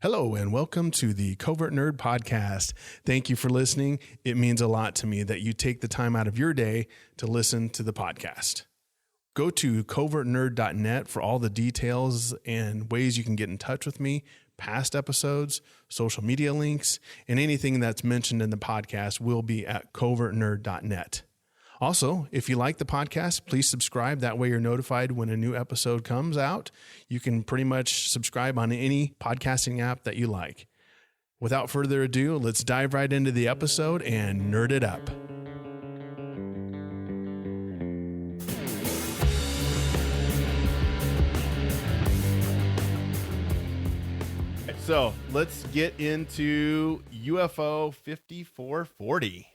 Hello and welcome to the Covert Nerd Podcast. Thank you for listening. It means a lot to me that you take the time out of your day to listen to the podcast. Go to covertnerd.net for all the details and ways you can get in touch with me, past episodes, social media links, and anything that's mentioned in the podcast will be at covertnerd.net. Also, if you like the podcast, please subscribe. That way you're notified when a new episode comes out. You can pretty much subscribe on any podcasting app that you like. Without further ado, let's dive right into the episode and nerd it up. So let's get into UFO 5440.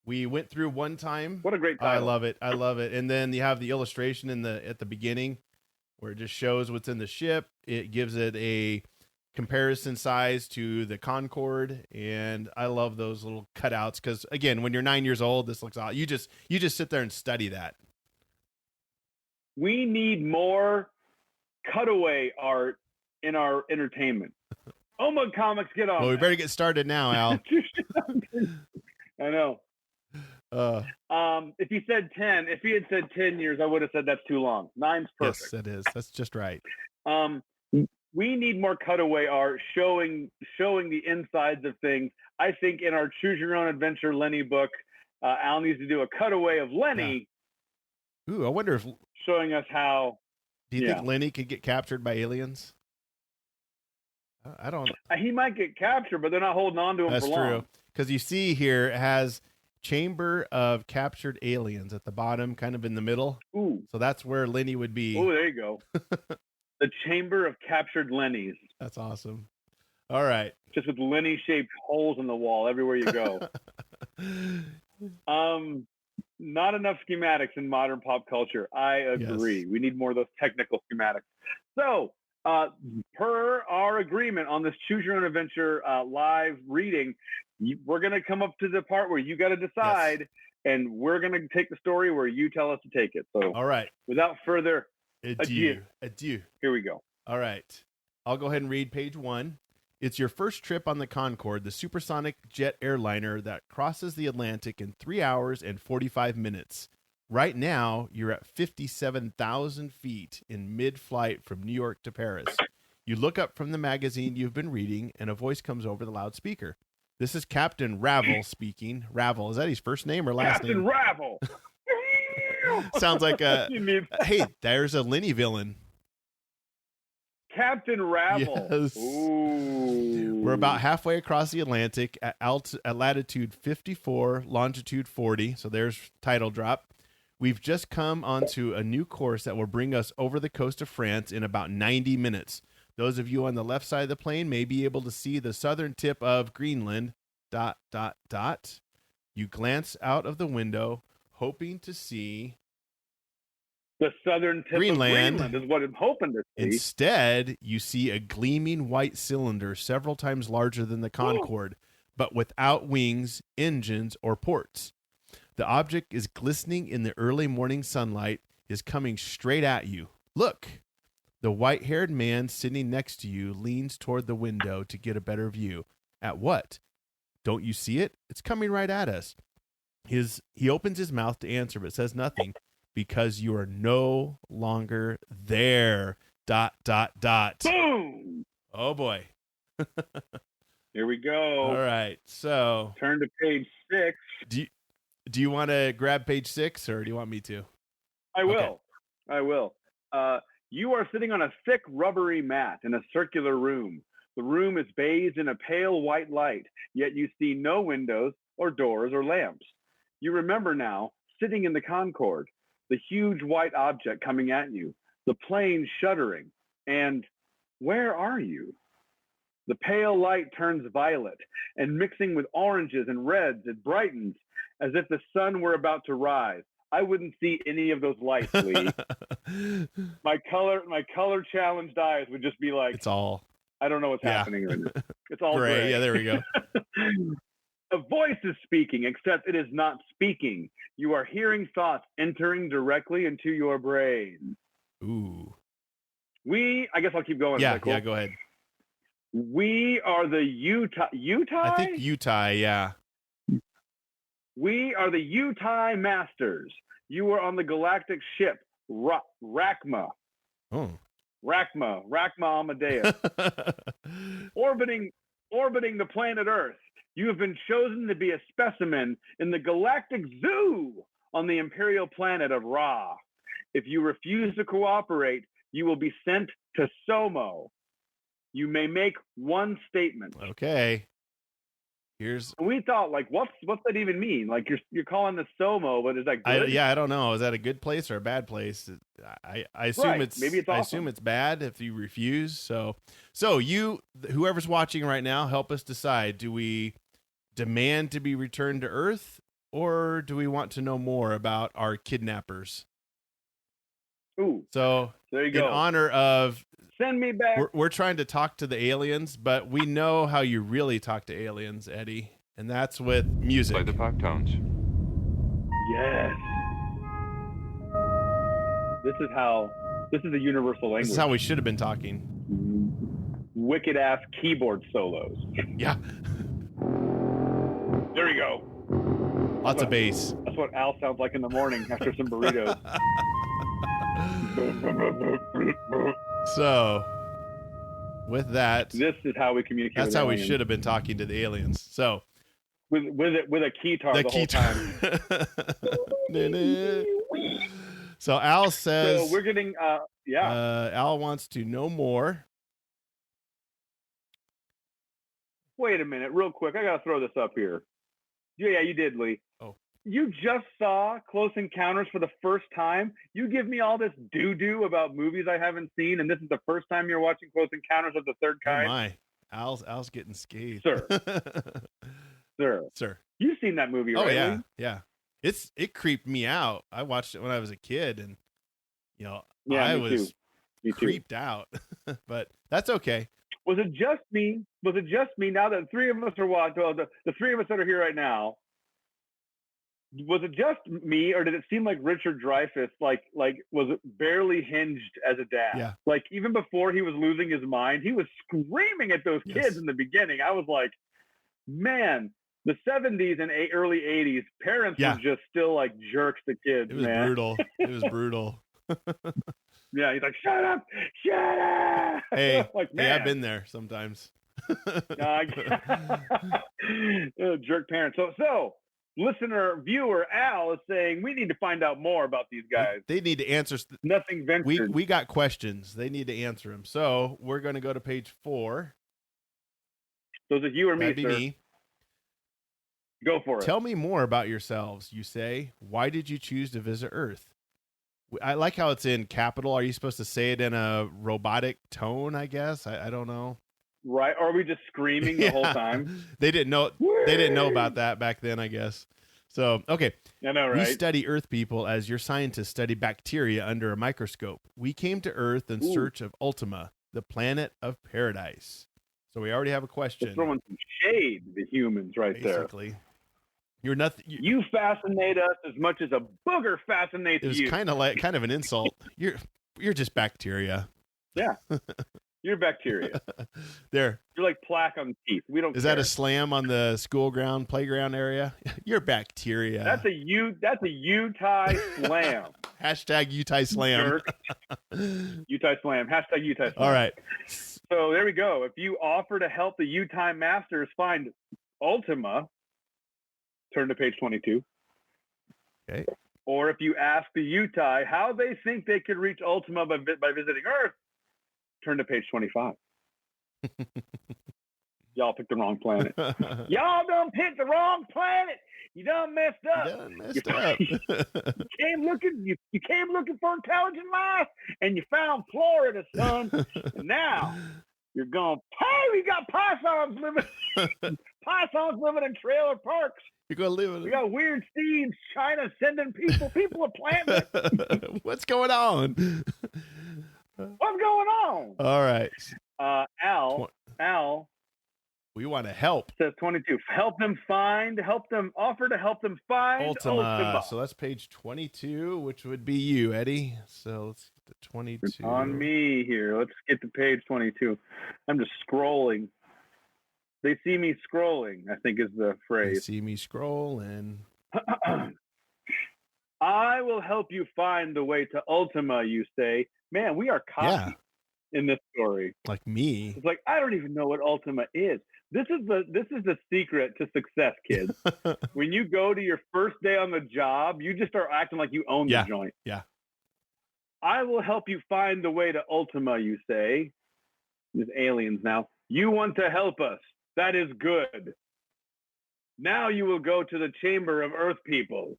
We went through one time. What a great title. I love it. I love it. And then you have the illustration at the beginning where it just shows what's in the ship. It gives it a comparison size to the Concorde. And I love those little cutouts because, again, when you're 9 years old, this looks awesome. You just sit there and study that. We need more cutaway art in our entertainment. Omug Comics, get on. Well, we better get started now, Al. I know. If he had said 10 years, I would have said that's too long. 9's perfect. Yes, it is. That's just right. We need more cutaway art showing the insides of things. I think in our Choose Your Own Adventure Lenny book, Al needs to do a cutaway of Lenny. Yeah. Ooh, I wonder if showing us how. Do you think Lenny could get captured by aliens? I don't. He might get captured, but they're not holding on to him for long. That's true. Because you see here it has Chamber of Captured Aliens at the bottom, kind of in the middle. Ooh. So that's where Lenny would be. Oh, there you go. The Chamber of Captured Lennys. That's awesome. All right. Just with Lenny-shaped holes in the wall everywhere you go. Not enough schematics in modern pop culture. I agree. Yes. We need more of those technical schematics. So, per our agreement on this Choose Your Own Adventure live reading, we're going to come up to the part where you got to decide, and we're going to take the story where you tell us to take it. So, all right. Without further adieu. Here we go. All right. I'll go ahead and read page 1. It's your first trip on the Concorde, the supersonic jet airliner that crosses the Atlantic in 3 hours and 45 minutes. Right now, you're at 57,000 feet in mid-flight from New York to Paris. You look up from the magazine you've been reading, and a voice comes over the loudspeaker. This is Captain Ravel speaking. Ravel, is that his first name or last name? Captain Ravel! Sounds like a... Hey, there's a Lenny villain. Captain Ravel. Yes. Ooh. We're about halfway across the Atlantic at latitude 54, longitude 40. So there's title drop. We've just come onto a new course that will bring us over the coast of France in about 90 minutes. Those of you on the left side of the plane may be able to see the southern tip of Greenland, ... You glance out of the window, hoping to see... The southern tip of Greenland is what I'm hoping to see. Instead, you see a gleaming white cylinder several times larger than the Concorde, but without wings, engines, or ports. The object is glistening in the early morning sunlight, is coming straight at you. Look! The white-haired man sitting next to you leans toward the window to get a better view. At what? Don't you see it? It's coming right at us. He opens his mouth to answer, but says nothing. Because you are no longer there. ... Boom! Oh, boy. Here we go. All right. So turn to page 6. Do you want to grab page 6 or do you want me to? I will. Okay. I will. You are sitting on a thick rubbery mat in a circular room. The room is bathed in a pale white light, yet you see no windows or doors or lamps. You remember now, sitting in the Concorde, the huge white object coming at you, the plane shuddering, and where are you? The pale light turns violet, and mixing with oranges and reds, it brightens as if the sun were about to rise. I wouldn't see any of those lights, Lee. My color challenged eyes would just be like, it's all, I don't know what's happening right now. It's all gray. gray. Yeah, there we go. A voice is speaking, except it is not speaking. You are hearing thoughts entering directly into your brain. Ooh. I guess I'll keep going. Yeah, cool? yeah, go ahead. We are the Utai. I think Utai, yeah. We are the Utai Masters. You were on the galactic ship Rakma. Oh. Rakma Amadeus. orbiting the planet Earth. You have been chosen to be a specimen in the galactic zoo on the imperial planet of Ra. If you refuse to cooperate, you will be sent to Somo. You may make one statement. Okay. We thought, like, what's that even mean? Like, you're calling this Somo, but is that good? I don't know. Is that a good place or a bad place? I assume right. Maybe it's awesome. I assume it's bad if you refuse. So you, whoever's watching right now, help us decide. Do we demand to be returned to Earth, or do we want to know more about our kidnappers? Ooh. So there you go. In honor of send me back. We're trying to talk to the aliens, but we know how you really talk to aliens, Eddie, and that's with music. Play the 5 tones. Yes. This is a universal language. This is how we should have been talking. Wicked ass keyboard solos. Yeah. There you go. Lots of bass. That's what Al sounds like in the morning after some burritos. So, with that, this is how we communicate. That's with how aliens. we should have been talking to the aliens. So, with a keytar the whole time. So Al says, so we're getting Al wants to know more. Wait a minute, real quick. I gotta throw this up here. Yeah, you did, Lee. Oh. You just saw Close Encounters for the first time. You give me all this doo-doo about movies I haven't seen, and this is the first time you're watching Close Encounters of the Third Kind. Oh my, Al's getting scathed, sir. Sir. You've seen that movie, right? Oh yeah. It creeped me out. I watched it when I was a kid, and I was creeped out. But that's okay. Was it just me? Now that three of us are watching, the three of us that are here right now, was it just me, or did it seem like Richard Dreyfuss was barely hinged as a dad? Yeah. Like, even before he was losing his mind, he was screaming at those kids in the beginning. I was like, man, the 70s and early 80s, parents were just still like jerks to kids. It was brutal. It was brutal. Yeah, he's like, shut up. Hey, like, hey, I've been there sometimes. Jerk parents. So listener, viewer Al is saying we need to find out more about these guys. They need to answer. Nothing ventured. We got questions. They need to answer them. So we're going to go to page 4. So is it you or me, That'd be sir? me. Go for it. Tell me more about yourselves. You say, why did you choose to visit Earth? I like how it's in capital. Are you supposed to say it in a robotic tone, I guess? I don't know. Right. Or are we just screaming the whole time? They didn't know about that back then, I guess. So, okay. I know, right? We study Earth people as your scientists study bacteria under a microscope. We came to Earth in search of Ultima, the planet of paradise. So we already have a question. We're throwing some shade to the humans basically. There. You're nothing. You fascinate us as much as a booger fascinates you. It was kind of an insult. You're just bacteria. Yeah. You're bacteria. There. You're like plaque on teeth. We don't. Is that a slam on the playground area? You're bacteria. That's a Utai slam. Hashtag Utai slam. Utai slam. Hashtag Utai slam. All right. So there we go. If you offer to help the Utai Masters find Ultima, turn to page 22. Okay. Or if you ask the Utai how they think they could reach Ultima by visiting Earth, turn to page 25. Y'all picked the wrong planet. Y'all done picked the wrong planet. You done messed up. You came looking for intelligent life, and you found Florida, son. And now you're going, hey, we got pythons living in trailer parks. You're gonna live. We got weird seeds. China sending people are planting. What's going on? What's going on? All right. Al We want to help. Says 22. Offer to help them find Ultima. So that's page 22, which would be you, Eddie. So let's get to 22. It's on me here. Let's get to page 22. I'm just scrolling. They see me scrolling, I think is the phrase. They see me scrolling. I will help you find the way to Ultima, you say. Man, we are cocky in this story. Like me. It's like, I don't even know what Ultima is. This is the secret to success, kids. When you go to your first day on the job, you just start acting like you own the joint. Yeah. I will help you find the way to Ultima, you say. There's aliens now. You want to help us. That is good. Now you will go to the Chamber of Earth People.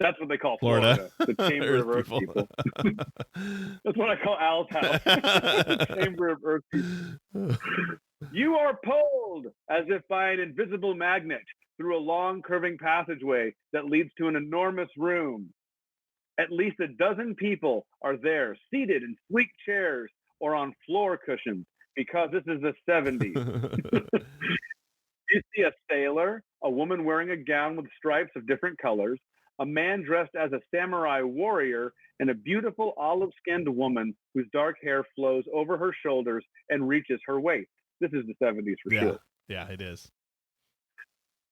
That's what they call Florida. The Chamber of Earth people. That's what I call Al's house. The Chamber of Earth people. You are pulled as if by an invisible magnet through a long curving passageway that leads to an enormous room. At least a dozen people are there, seated in sleek chairs or on floor cushions, because this is the 70s. You see a sailor, a woman wearing a gown with stripes of different colors, a man dressed as a samurai warrior, and a beautiful olive-skinned woman whose dark hair flows over her shoulders and reaches her waist. This is the 70s for sure. Yeah, it is.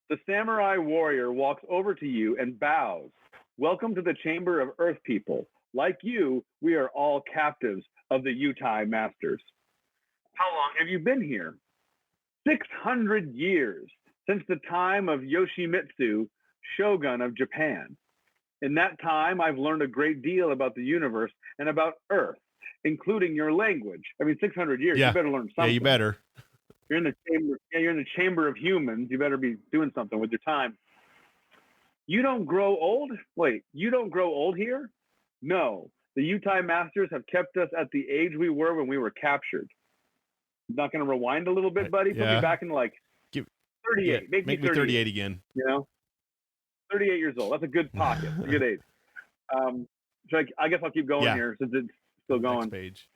The samurai warrior walks over to you and bows. Welcome to the Chamber of Earth people. Like you, we are all captives of the Utai masters. How long have you been here? 600 years, since the time of Yoshimitsu, shogun of Japan. In that time, I've learned a great deal about the universe and about Earth, including your language. I mean, 600 years, you better learn something. Yeah, you better. You're in the chamber. You're in the chamber of humans. You better be doing something with your time. You don't grow old? Wait, you don't grow old here? No. The Utai masters have kept us at the age we were when we were captured. I'm not going to rewind a little bit, buddy. Put me back in like 38. Make me 38 again. You know? 38 years old. That's a good pocket. A good age. So I guess I'll keep going here since it's still going. Next page.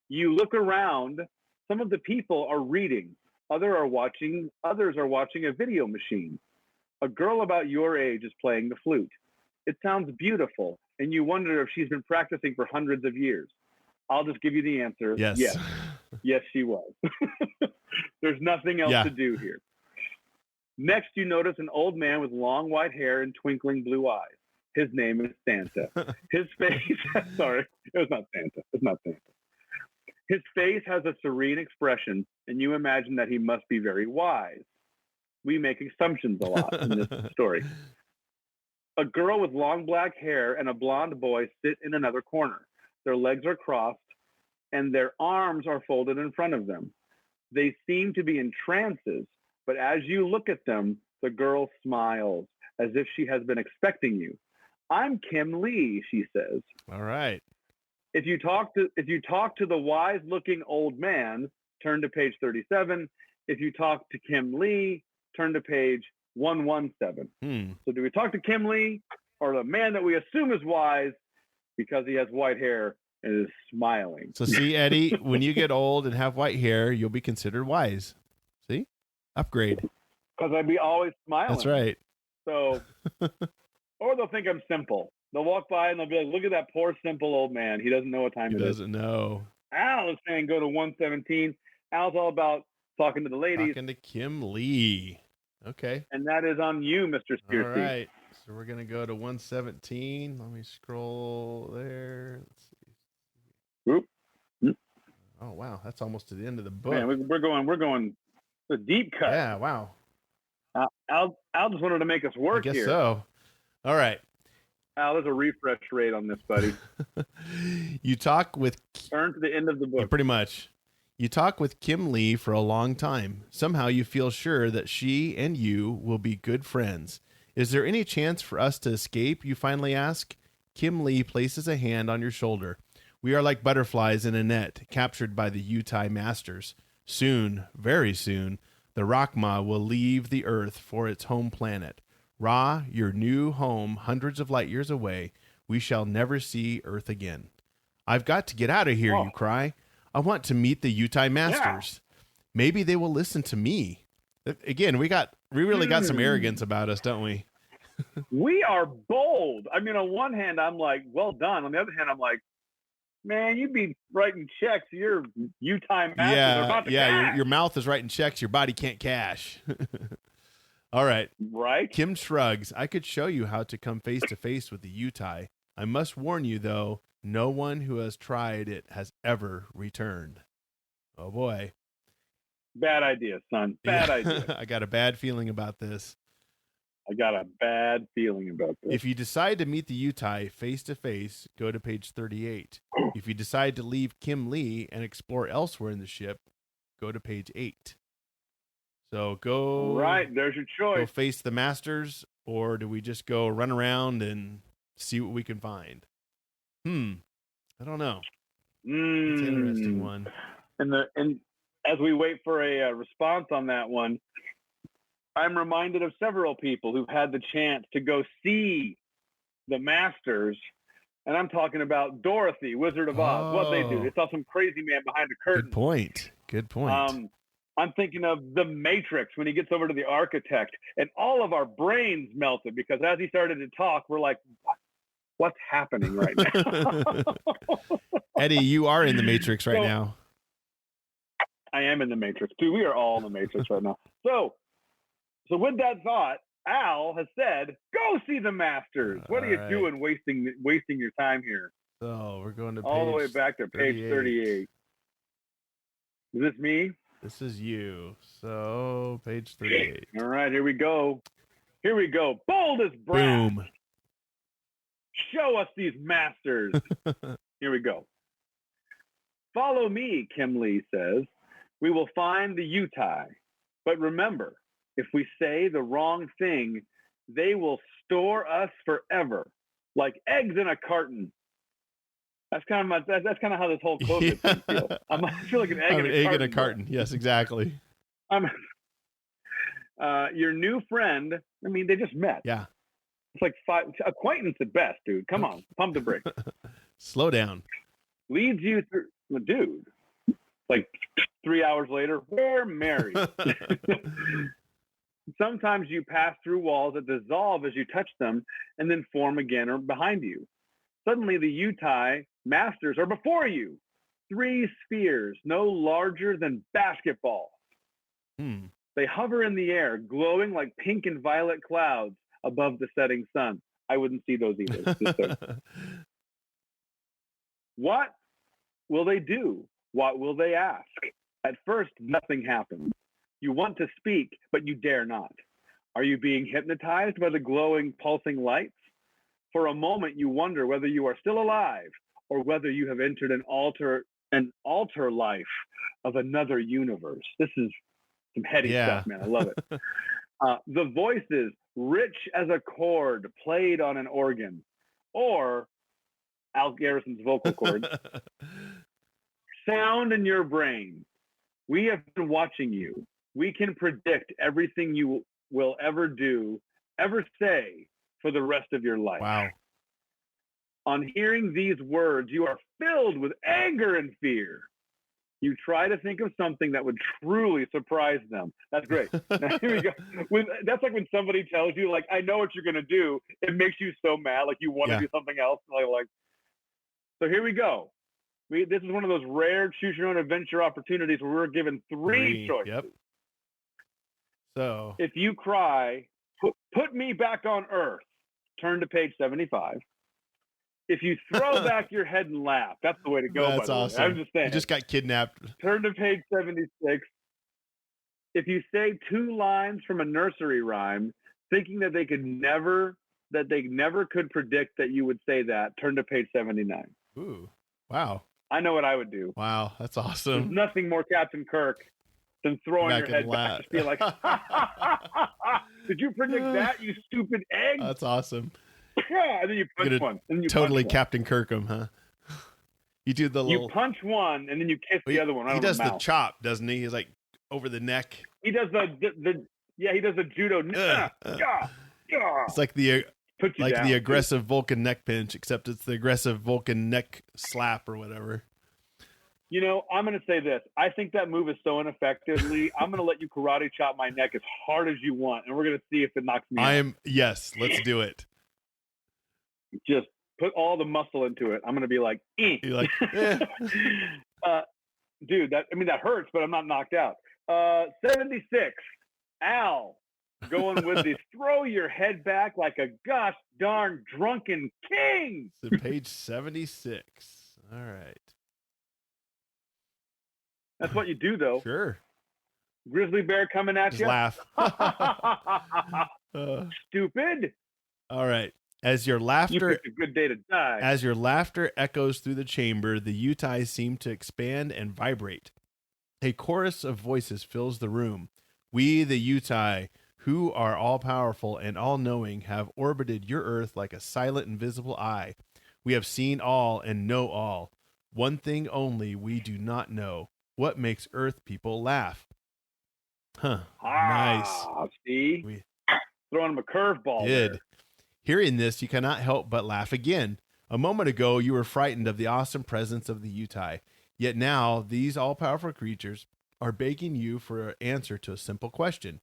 You look around. Some of the people are reading. Others are watching a video machine. A girl about your age is playing the flute. It sounds beautiful, and you wonder if she's been practicing for hundreds of years. I'll just give you the answer. Yes. Yes, she was. There's nothing else to do here. Next, you notice an old man with long white hair and twinkling blue eyes. His name is Santa. His face, sorry, it's not Santa. It's not Santa. His face has a serene expression, and you imagine that he must be very wise. We make assumptions a lot in this story. A girl with long black hair and a blonde boy sit in another corner. Their legs are crossed, and their arms are folded in front of them. They seem to be in trances, but as you look at them, the girl smiles as if she has been expecting you. I'm Kim Lee, she says. All right. If you talk to the wise-looking old man, turn to page 37. If you talk to Kim Lee, turn to page 117. So do we talk to Kim Lee or the man that we assume is wise because he has white hair and is smiling? So see, Eddie, when you get old and have white hair, you'll be considered wise. See? Upgrade. Because I'd be always smiling. That's right. So, or they'll think I'm simple. They'll walk by and they'll be like, look at that poor, simple old man. He doesn't know what time it is. He doesn't know. Al is saying go to 117. Al's all about talking to the ladies. Talking to Kim Lee. Okay. And that is on you, Mr. Spearseed. All right. So we're going to go to 117. Let me scroll there. Let's see. Oop. Oh, wow. That's almost to the end of the book. Man, we're going a deep cut. Yeah, wow. Al just wanted to make us work here. I guess so. All right. Al, there's a refresh rate on this, buddy. You talk with... Turn to the end of the book. Yeah, pretty much. You talk with Kim Lee for a long time. Somehow you feel sure that she and you will be good friends. Is there any chance for us to escape, you finally ask? Kim Lee places a hand on your shoulder. We are like butterflies in a net, captured by the Utai masters. Soon, very soon, the Rakma will leave the Earth for its home planet. Ra, your new home, hundreds of light years away. We shall never see Earth again. I've got to get out of here, you cry. I want to meet the Utai masters. maybe they will listen to me. Again, we really got some arrogance about us, don't we? We are bold. I mean, on one hand, I'm like, well done. On the other hand, I'm like, man, you'd be writing checks. Your Utai masters are about to cash. Your mouth is writing checks. Your body can't cash. All right. Right. Kim shrugs. I could show you how to come face to face with the Utai. I must warn you, though, no one who has tried it has ever returned. Oh, boy. Bad idea, son. Bad idea. I got a bad feeling about this. If you decide to meet the Utai face to face, go to page 38. If you decide to leave Kim Lee and explore elsewhere in the ship, go to page 8. So go. Right, there's your choice. Go face the masters, or do we just go run around and see what we can find? I don't know. It's an interesting one. And as we wait for a response on that one, I'm reminded of several people who've had the chance to go see the Masters, and I'm talking about Dorothy, Wizard of Oz. What they do? They saw some crazy man behind the curtain. Good point. I'm thinking of The Matrix when he gets over to the architect, and all of our brains melted because as he started to talk, we're like, what's happening right now? Eddie, you are in the Matrix right now. I am in the Matrix, too. We are all in the Matrix right now. So with that thought, Al has said, go see the Masters. What are you doing wasting your time here? So we're going to all the way back to page 38. Is this me? This is you. So page 38. All right, here we go. Bold as brass. Boom. Show us these Masters. Here we go. Follow me, Kim Lee says. We will find the Utai. But remember, if we say the wrong thing, they will store us forever, like eggs in a carton. That's kind of how this whole COVID thing feels. I feel like an egg in a carton. Yes, exactly. Your new friend. I mean, they just met. Yeah. It's like acquaintance at best, dude. Come on, pump the brakes. Slow down. Leads you through, dude. Like 3 hours later, we're married. Sometimes you pass through walls that dissolve as you touch them and then form again or behind you. Suddenly the Utai Masters are before you. 3 spheres, no larger than basketball. They hover in the air, glowing like pink and violet clouds above the setting sun. I wouldn't see those either. What will they do? What will they ask? At first, nothing happens. You want to speak, but you dare not. Are you being hypnotized by the glowing, pulsing lights? For a moment, you wonder whether you are still alive or whether you have entered an alter life of another universe. This is some heady stuff, man. I love it. The voices, rich as a chord played on an organ, or Al Garrison's vocal cords, sound in your brain. We have been watching you. We can predict everything you will ever do, ever say for the rest of your life. Wow. On hearing these words, you are filled with anger and fear. You try to think of something that would truly surprise them. That's great. Now, here we go. That's like when somebody tells you, like, I know what you're going to do. It makes you so mad, like you want to do something else. So here we go. This is one of those rare choose-your-own adventure opportunities where we're given 3 choices. Yep. So if you cry, put me back on Earth, turn to page 75. If you throw back your head and laugh, that's the way to go. That's awesome. I'm just saying. You just got kidnapped. Turn to page 76. If you say 2 lines from a nursery rhyme, thinking that they never could predict that you would say that, turn to page 79. Ooh, wow. I know what I would do. Wow, that's awesome. There's nothing more Captain Kirk than throwing your head back. Just be like, did you predict that, you stupid egg? That's awesome. Yeah, and then you punch one. And you totally punch Captain Kirkham, huh? You do the little... You punch one, and then you kiss the other one. He does the chop, doesn't he? He's like over the neck. He does he does the judo. It's like the aggressive Vulcan neck pinch, except it's the aggressive Vulcan neck slap or whatever. You know, I'm going to say this. I think that move is so ineffective, Lee. I'm going to let you karate chop my neck as hard as you want, and we're going to see if it knocks me out. Yes, let's do it. Just put all the muscle into it. I'm going to be like, You're like, eh. Dude, that hurts, but I'm not knocked out. 76, Al, going with the throw your head back like a gosh darn drunken king. So page 76. All right. That's what you do, though. Sure. Grizzly bear coming at Just you. laugh. Stupid. All right. As your laughter, a good day to die. As your laughter echoes through the chamber, the Utai seem to expand and vibrate. A chorus of voices fills the room. We, the Utai, who are all-powerful and all-knowing, have orbited your earth like a silent, invisible eye. We have seen all and know all. One thing only we do not know. What makes Earth people laugh? Huh. Nice. See? Throwing him a curveball there. Hearing this, you cannot help but laugh again. A moment ago, you were frightened of the awesome presence of the Utai. Yet now, these all-powerful creatures are begging you for an answer to a simple question.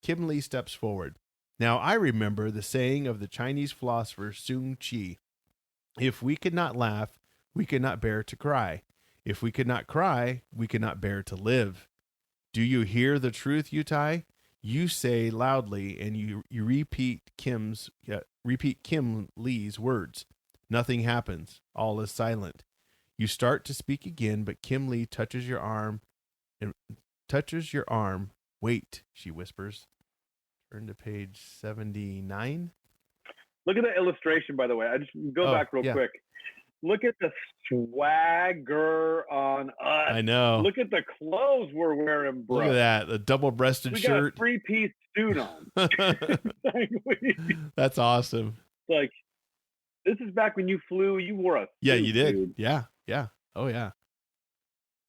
Kim Lee steps forward. Now, I remember the saying of the Chinese philosopher Sun Qi. If we could not laugh, we could not bear to cry. If we could not cry, we could not bear to live. Do you hear the truth, Utai? You say loudly, and you repeat Kim Lee's words. Nothing happens. All is silent. You start to speak again, but Kim Lee touches your arm. Wait, she whispers. Turn to page 79. Look at the illustration, by the way. I just go back real quick. Look at the swagger on us. I know. Look at the clothes we're wearing, bro. Look at that. The double-breasted shirt. We got a 3-piece suit on. That's awesome. Like, this is back when you flew. You wore a suit. Yeah, you did. Dude. Yeah. Oh, yeah.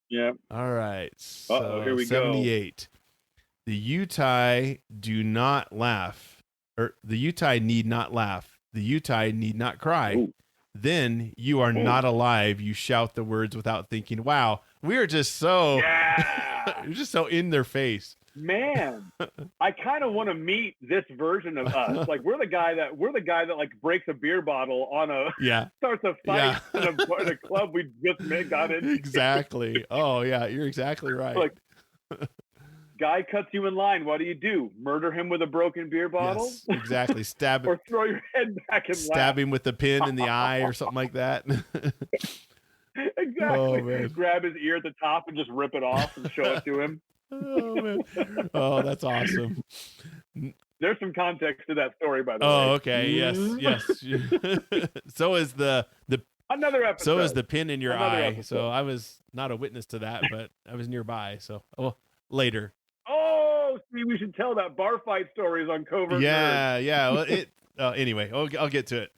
Yeah. All right. So here we 78. go. The Utai do not laugh. Or the Utai need not laugh. The Utai need not cry. Ooh. Then you are not alive. You shout the words without thinking. Wow, we are just so you're just so in their face. Man, I kind of want to meet this version of us. Like we're the guy that like breaks a beer bottle on a starts a fight in a club we just got in. Exactly. Oh yeah, you're exactly right. Like guy cuts you in line. What do? Murder him with a broken beer bottle? Yes, exactly. Stab or throw your head back and stab him with a pin in the eye or something like that. Exactly. Oh, man. Grab his ear at the top and just rip it off and show it to him. Oh, man. Oh, that's awesome. There's some context to that story, by the way. Oh, okay. Yes. So is the another episode. So is the pin in your eye. Episode. So I was not a witness to that, but I was nearby. So later. Oh, see, we should tell that bar fight stories on Covert. Yeah. Well, anyway, I'll get to it.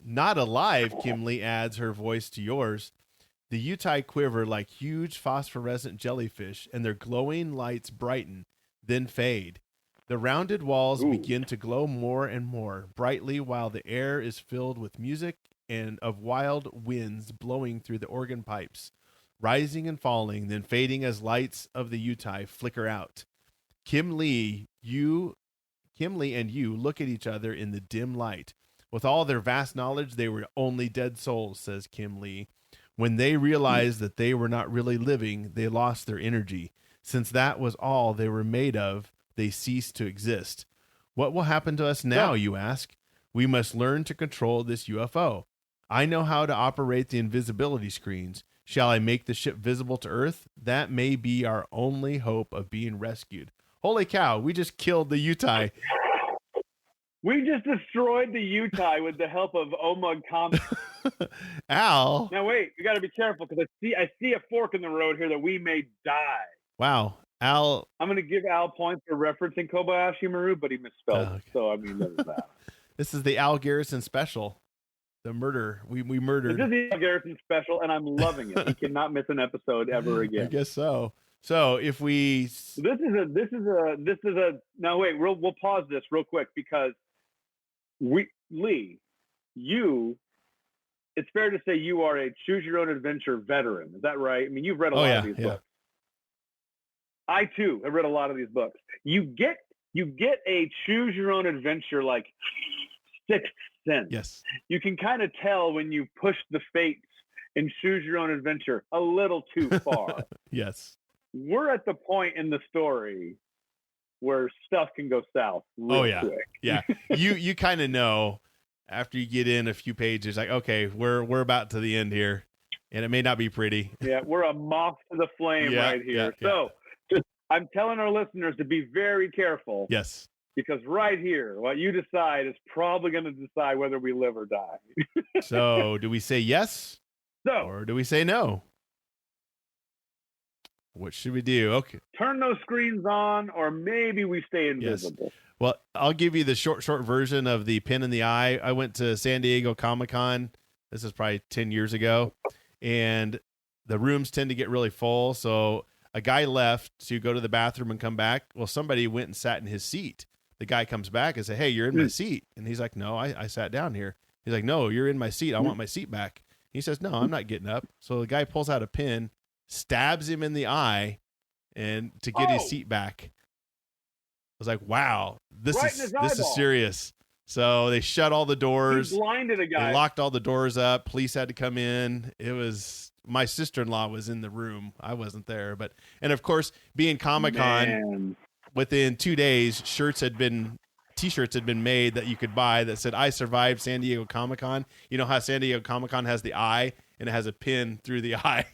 Not alive, Kim Lee adds her voice to yours. The Utai quiver like huge phosphorescent jellyfish, and their glowing lights brighten, then fade. The rounded walls begin to glow more and more brightly, while the air is filled with music and of wild winds blowing through the organ pipes, rising and falling, then fading as lights of the Utai flicker out. Kim Lee and you look at each other in the dim light. With all their vast knowledge, they were only dead souls, says Kim Lee. When they realized that they were not really living, they lost their energy. Since that was all they were made of, they ceased to exist. What will happen to us now, you ask? We must learn to control this UFO. I know how to operate the invisibility screens. Shall I make the ship visible to Earth? That may be our only hope of being rescued. Holy cow, we just killed the Utai. We just destroyed the Utai with the help of Omug Comics. Al. Now wait, we got to be careful because I see a fork in the road here that we may die. Wow, Al. I'm going to give Al points for referencing Kobayashi Maru, but he misspelled it. So I mean, there's that. This is the Al Garrison special. The murder. We murdered. This is the Al Garrison special, and I'm loving it. He cannot miss an episode ever again. I guess so. So if we, this is a. Now wait, we'll pause this real quick because Lee, you it's fair to say you are a choose your own adventure veteran. Is that right? I mean, you've read a lot of these books. I too have read a lot of these books. You get a choose your own adventure like sixth sense. Yes. You can kind of tell when you push the fates and choose your own adventure a little too far. Yes. We're at the point in the story where stuff can go south real quick. Yeah. You kind of know after you get in a few pages, like, okay, we're about to the end here, and it may not be pretty. Yeah, we're a moth to the flame right here. So I'm telling our listeners to be very careful. Yes. Because right here, what you decide is probably going to decide whether we live or die. So do we say yes or do we say no? What should we do? Okay. Turn those screens on, or maybe we stay invisible. Yes. Well, I'll give you the short version of the pin in the eye. I went to San Diego Comic-Con. This is probably 10 years ago. And the rooms tend to get really full. So a guy left to go to the bathroom and come back. Well, somebody went and sat in his seat. The guy comes back and says, hey, you're in my seat. And he's like, no, I sat down here. He's like, no, you're in my seat. I want my seat back. He says, no, I'm not getting up. So the guy pulls out a pin, stabs him in the eye, and to get his seat back. I was like, wow, this is serious. So they shut all the doors. He blinded a guy. They locked all the doors up. Police had to come in. It was, my sister-in-law was in the room. I wasn't there, and of course, being Comic-Con, within 2 days, T-shirts had been made that you could buy that said, I survived San Diego Comic-Con. You know how San Diego Comic-Con has the eye, and it has a pin through the eye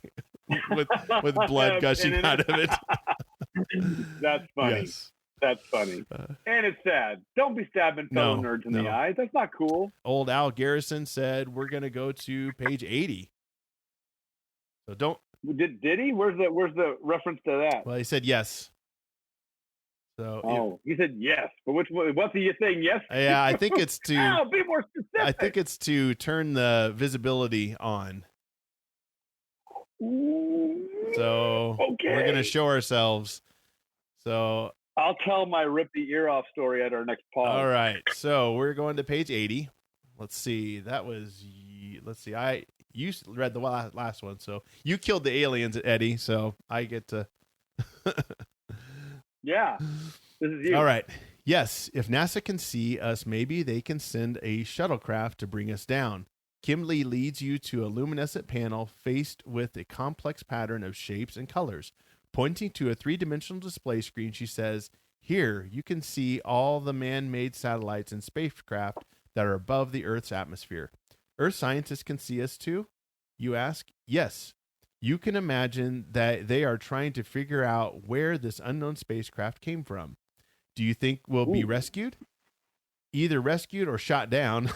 with blood gushing out of it. That's funny. Yes. That's funny. And it's sad. Don't be stabbing fellow nerds in the eye. That's not cool. Old Al Garrison said, we're going to go to page 80. So don't. Did he? Where's the reference to that? Well, he said yes. So he said yes, but what's he saying yes? Yeah, I think it's to be more specific. I think it's to turn the visibility on. So we're gonna show ourselves. So I'll tell my rip the ear off story at our next pod. All right, so we're going to page 80. Let's see. You read the last one, so you killed the aliens, Eddie. So I get to. Yeah, this is you. All right. Yes, if NASA can see us, maybe they can send a shuttlecraft to bring us down. Kim Lee leads you to a luminescent panel faced with a complex pattern of shapes and colors. Pointing to a three-dimensional display screen, she says, here, you can see all the man-made satellites and spacecraft that are above the Earth's atmosphere. Earth scientists can see us too? You ask? Yes. You can imagine that they are trying to figure out where this unknown spacecraft came from. Do you think we'll be rescued? Either rescued or shot down.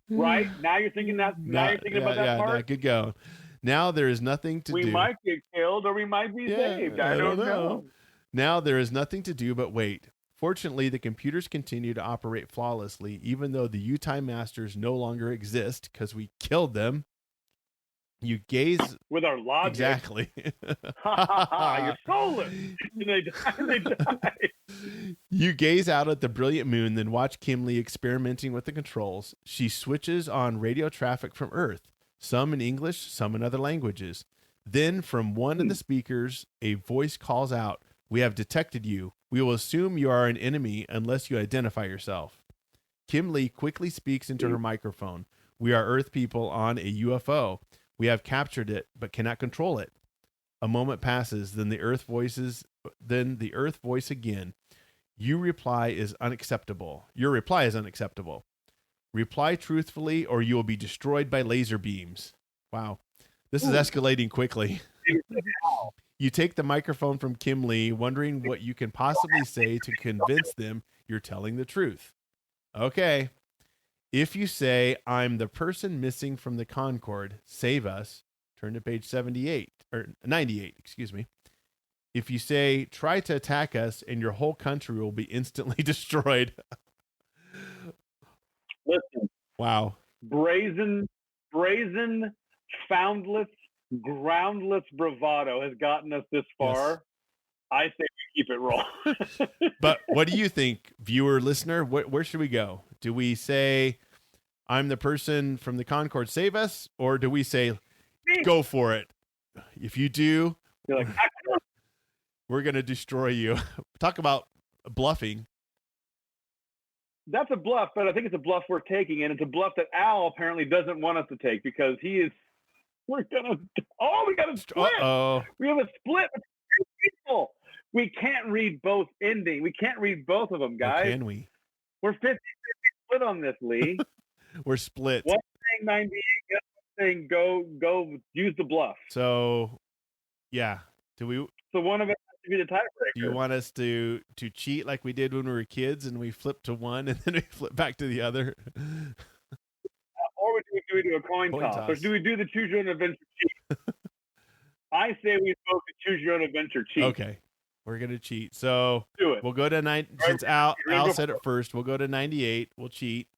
Right? Now you're thinking that. Now you're thinking about that part. Yeah, good go. Now there is nothing to do. We might get killed or we might be saved. I don't know. Now there is nothing to do but wait. Fortunately, the computers continue to operate flawlessly, even though the Utai masters no longer exist because we killed them. You gaze with our logic. Exactly. You're soulless. They die. You gaze out at the brilliant moon, then watch Kim Lee experimenting with the controls. She switches on radio traffic from Earth, some in English, some in other languages. Then from one of the speakers, a voice calls out, "We have detected you. We will assume you are an enemy unless you identify yourself." Kim Lee quickly speaks into her microphone. "We are Earth people on a UFO. We have captured it, but cannot control it." A moment passes, then the Earth voice again. Your reply is unacceptable. Reply truthfully, or you will be destroyed by laser beams. Wow. This is escalating quickly. You take the microphone from Kim Lee, wondering what you can possibly say to convince them you're telling the truth. Okay. If you say, "I'm the person missing from the Concorde, save us," turn to page 98, excuse me. If you say, "Try to attack us and your whole country will be instantly destroyed." Listen. Wow. Brazen, foundless, groundless bravado has gotten us this far. Yes. I say we keep it rolling. But what do you think, viewer, listener? Where should we go? Do we say, I'm the person from the Concord, save us? Or do we say, Me. go for it? If you do, You're like, we're going to destroy you. Talk about bluffing. that's a bluff, but I think it's a bluff we're taking, and it's a bluff that Al apparently doesn't want us to take because we got a split. Uh-oh. We have a split with two people. We can't read both endings. We can't read both of them, guys. Or can we? We're 50-50 split on this, Lee. We're split. One saying 98, the other saying go use the bluff. So, yeah. So one of us has to be the tiebreaker. Do you want us to cheat like we did when we were kids and we flip to one and then we flip back to the other? Or do we do a coin toss? Or do we do the choose your own adventure cheat? I say we both choose your own adventure cheat. Okay. We're going to cheat. So Do it. we'll go to since Al said it first, we'll go to 98. We'll cheat.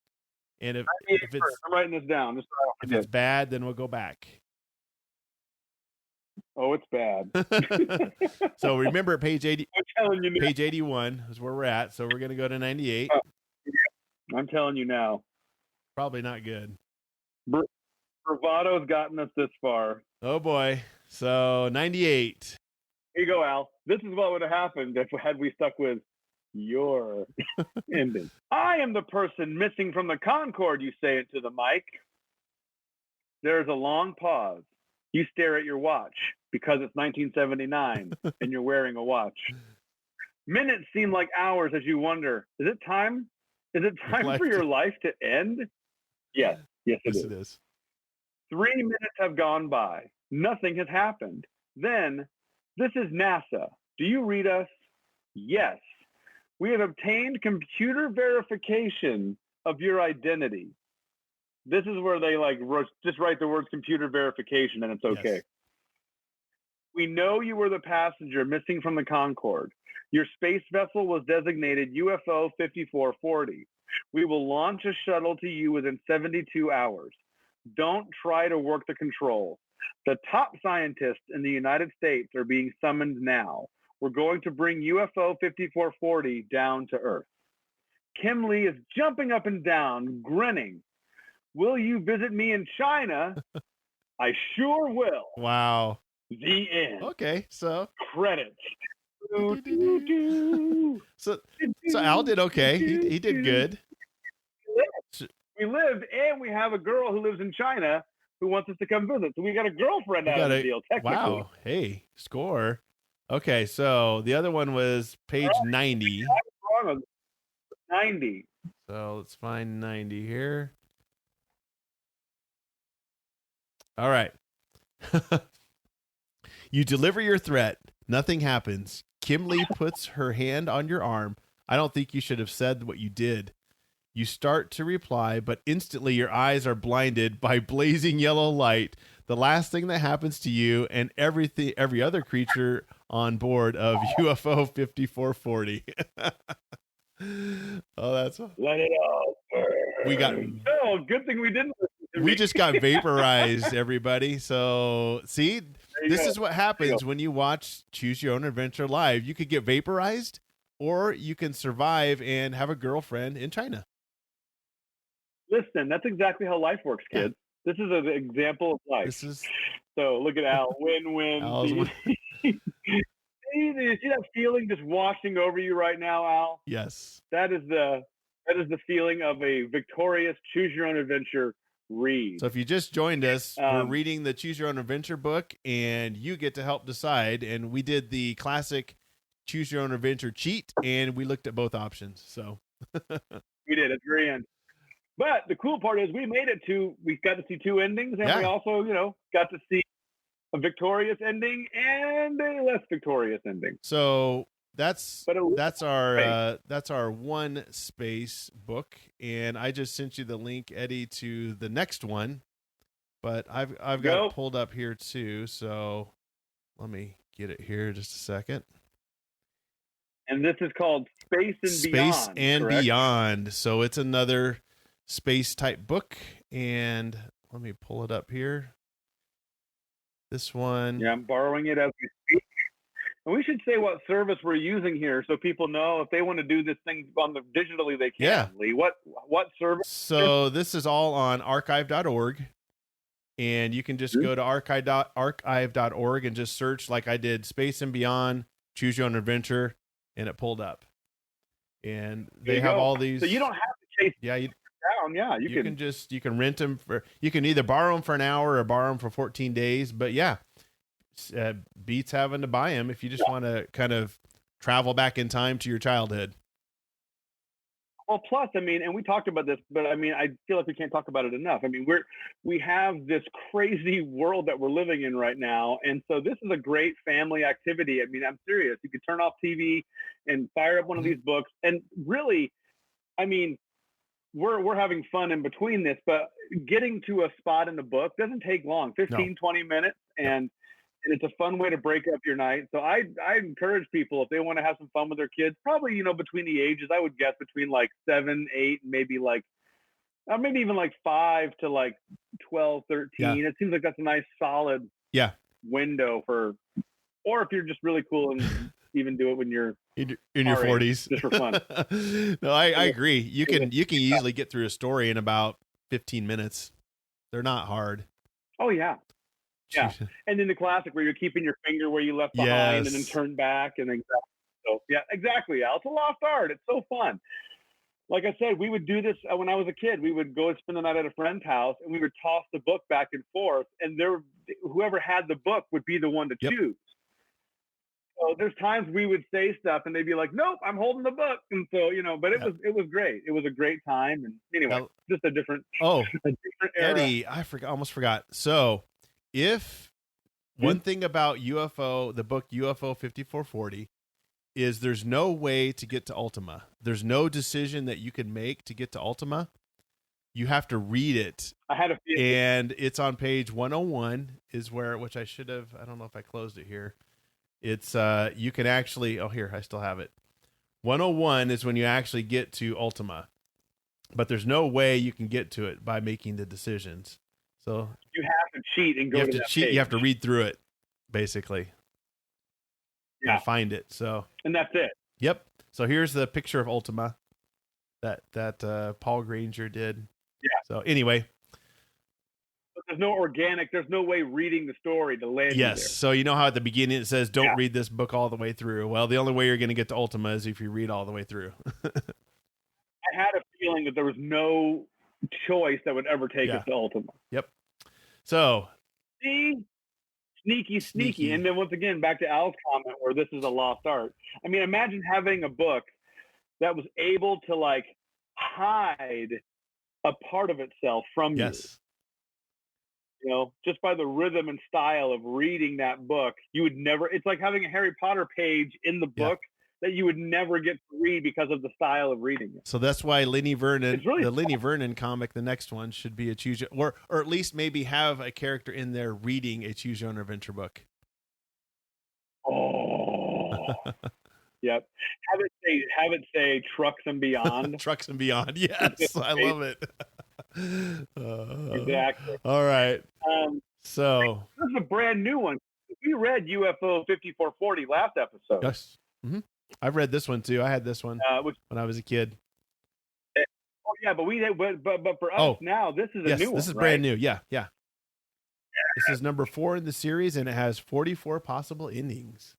And if I'm writing this down. If it's bad, then we'll go back. Oh, it's bad. So remember page 80. I'm telling you now. Page 81 is where we're at. So we're going to go to 98. I'm telling you now. Probably not good. Bravado's gotten us this far. Oh boy. So 98. Here you go, Al. This is what would have happened had we stuck with your ending. I am the person missing from the Concorde, you say it to the mic. There's a long pause. You stare at your watch because it's 1979 and you're wearing a watch. Minutes seem like hours as you wonder, is it time? Is it time for your life to end? Yes. Yes, it is. 3 minutes have gone by. Nothing has happened. Then, this is NASA. Do you read us? Yes. We have obtained computer verification of your identity. This is where they just write the words computer verification and it's okay. Yes. We know you were the passenger missing from the Concorde. Your space vessel was designated UFO 5440. We will launch a shuttle to you within 72 hours. Don't try to work the controls. The top scientists in the United States are being summoned now. We're going to bring UFO 5440 down to Earth. Kim Lee is jumping up and down, grinning. Will you visit me in China? I sure will. Wow. The end. Okay, so credits. So Al did okay. He did good. We lived, and we have a girl who lives in China who wants us to come visit. So we got a girlfriend out of the deal, technically. Wow. Hey, score. Okay, so the other one was page 90. 90. So let's find 90 here. All right. You deliver your threat. Nothing happens. Kim Lee puts her hand on your arm. I don't think you should have said what you did. You start to reply, but instantly your eyes are blinded by blazing yellow light. The last thing that happens to you and every other creature on board of UFO 5440. Oh, that's let it all burn. Good thing we didn't listen to we me. just got vaporized, everybody. So see, this is what happens when you watch Choose Your Own Adventure live. You could get vaporized, or you can survive and have a girlfriend in China. Listen, that's exactly how life works, kids. Yeah. This is an example of life. So look at Al. Win-win. Do you see that feeling just washing over you right now, Al? Yes. That is the feeling of a victorious Choose Your Own Adventure read. So if you just joined us, we're reading the Choose Your Own Adventure book, and you get to help decide. And we did the classic Choose Your Own Adventure cheat, and we looked at both options. So we did at the very end. But the cool part is we got to see two endings, and we also, got to see a victorious ending and a less victorious ending. So that's our one space book, and I just sent you the link, Eddie, to the next one. But I've got it pulled up here too. So let me get it here just a second. And this is called Space and Beyond. Space and Beyond. So it's another space type book, and let me pull it up here. This one. Yeah, I'm borrowing it as we speak. And we should say what service we're using here so people know if they want to do this thing on the digitally, they can. Yeah. Lee, what service? So this is all on archive.org. And you can just go to archive.org and just search, like I did, Space and Beyond, Choose Your Own Adventure, and it pulled up. And they have all these. So you don't have to chase down. Yeah, you can rent them you can either borrow them for an hour or borrow them for 14 days. But yeah, beats having to buy them if you just want to kind of travel back in time to your childhood. Well, plus, I mean, and we talked about this, but I mean, I feel like we can't talk about it enough. I mean, we have this crazy world that we're living in right now. And so this is a great family activity. I mean, I'm serious. You could turn off TV and fire up one of these books. And really, I mean, we're having fun in between this, but getting to a spot in the book doesn't take long, 15, 20 minutes. And it's a fun way to break up your night. So I encourage people, if they want to have some fun with their kids, probably, between the ages, I would guess between like 7, 8, and maybe even like 5 to like 12, 13. Yeah. It seems like that's a nice solid window or if you're just really cool and even do it when you're in your 40s, just for fun. No, I agree. You can easily get through a story in about 15 minutes. They're not hard. Oh yeah. Yeah, and then the classic where you're keeping your finger where you left behind and then turn back and exactly. Al, it's a lost art. It's so fun. Like I said, we would do this when I was a kid. We would go spend the night at a friend's house and we would toss the book back and forth, and whoever had the book would be the one to choose. So there's times we would say stuff and they'd be like, "Nope, I'm holding the book," and so but it was great. It was a great time, and anyway, just a different era. Eddie, almost forgot. So. If one thing about UFO, the book UFO 5440, is there's no way to get to Ultima. There's no decision that you can make to get to Ultima. You have to read it. I had a feeling. And it's on page 101 which I should have, I don't know if I closed it here. It's, you can actually, here, I still have it. 101 is when you actually get to Ultima. But there's no way you can get to it by making the decisions. So you have to cheat and go to that page. You have to read through it, basically. Yeah. And find it. So. And that's it. Yep. So here's the picture of Ultima that Paul Granger did. Yeah. So anyway. But there's no way reading the story to land you there. So you know how at the beginning it says, don't read this book all the way through. Well, the only way you're going to get to Ultima is if you read all the way through. I had a feeling that there was no choice that would ever take us to Ultima. Yep. So sneaky. And then once again, back to Al's comment where this is a lost art. I mean, imagine having a book that was able to like hide a part of itself from you. Just by the rhythm and style of reading that book, you would never, it's like having a Harry Potter page in the book that you would never get to read because of the style of reading it. So that's why Lenny Vernon, Lenny Vernon comic, the next one should be a or at least maybe have a character in there reading a Choose Your Own Adventure book. Oh, yep. Have it say Trucks and Beyond. Trucks and Beyond. Yes, I love it. Exactly. All right. So this is a brand new one. We read UFO 5440 last episode. Yes. Mm-hmm. I've read this one too. I had this one when I was a kid. Oh yeah, but for us now, this is a new one. This is brand new. Yeah. This is number 4 in the series, and it has 44 possible endings.